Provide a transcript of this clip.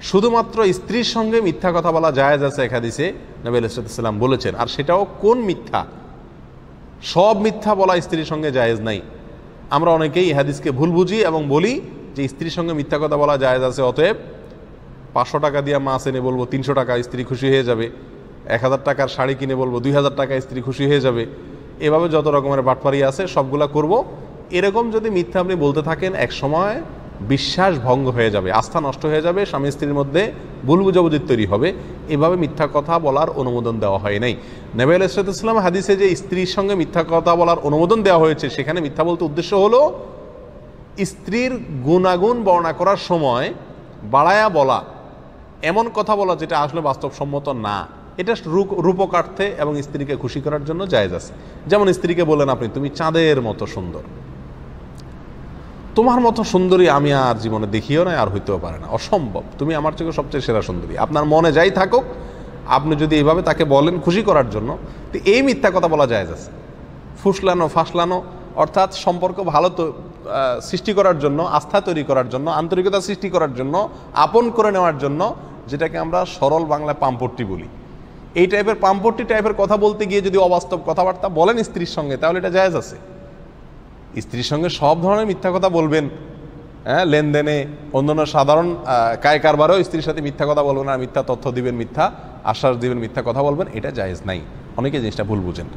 শুধুমাত্র স্ত্রীর সঙ্গে মিথ্যা কথা বলা জায়েজ আছে এক হাদিসে নবী আলাইহিস সালাম বলেছেন। আর সেটাও কোন মিথ্যা? সব মিথ্যা বলা স্ত্রীর সঙ্গে জায়েজ নাই। আমরা অনেকেই এই হাদিসকে ভুল বুঝি এবং বলি যে স্ত্রীর সঙ্গে মিথ্যা কথা বলা জায়েজ আছে, অতএব 500 টাকা দিয়ে মাছ এনে বলবো 300 টাকা, স্ত্রী খুশি হয়ে যাবে। 1000 টাকার শাড়ি কিনে বলবো 2000 টাকা, স্ত্রী খুশি হয়ে যাবে। এভাবে যত রকমের বাটপারি আছে সবগুলা করব। এরকম যদি মিথ্যা আপনি বলতে থাকেন, এক সময় বিশ্বাস ভঙ্গ হয়ে যাবে, আস্থা নষ্ট হয়ে যাবে, স্বামী স্ত্রীর মধ্যে ভুল বুঝাবুঝি তৈরি হবে। এভাবে মিথ্যা কথা বলার অনুমোদন দেওয়া হয় নাই। নবী আলাইহিস সালাম হাদিসে যে স্ত্রীর সঙ্গে মিথ্যা কথা বলার অনুমোদন দেওয়া হয়েছে, সেখানে মিথ্যা বলতে উদ্দেশ্য হলো স্ত্রীর গুণাগুণ বর্ণনা করার সময় বাড়ায়া বলা, এমন কথা বলা যেটা আসলে বাস্তবসম্মত না। এটা রূপকার্থে এবং স্ত্রীকে খুশি করার জন্য জায়েজ আছে। যেমন স্ত্রীকে বলেন আপনি, তুমি চাঁদের মতো সুন্দর, তোমার মতো সুন্দরী আমি আর জীবনে দেখিও না, আর হইতেও পারে না, অসম্ভব, তুমি আমার থেকে সবচেয়ে সেরা সুন্দরী। আপনার মনে যাই থাকুক, আপনি যদি এইভাবে তাকে বলেন খুশি করার জন্য, তো এই মিথ্যা কথা বলা জায়েজ আছে। ফুসলানো ফাসলানো অর্থাৎ সম্পর্ক ভালো সৃষ্টি করার জন্য, আস্থা তৈরি করার জন্য, আন্তরিকতা সৃষ্টি করার জন্য, আপন করে নেওয়ার জন্য, যেটাকে আমরা সরল বাংলায় পাম্পট্টি বলি, এই টাইপের পাম্পট্টি টাইপের কথা বলতে গিয়ে যদি অবাস্তব কথাবার্তা বলেন স্ত্রীর সঙ্গে, তাহলে এটা জায়েজ আছে। স্ত্রীর সঙ্গে সব ধরনের মিথ্যা কথা বলবেন, হ্যাঁ, লেনদেনে, অন্যান্য সাধারণ কায় কারবারেও স্ত্রীর সাথে মিথ্যা কথা বলবেন, আর মিথ্যা তথ্য দিবেন, মিথ্যা আশ্বাস দিবেন, মিথ্যা কথা বলবেন, এটা জায়েজ নাই। অনেকে জিনিসটা ভুল বুঝেন।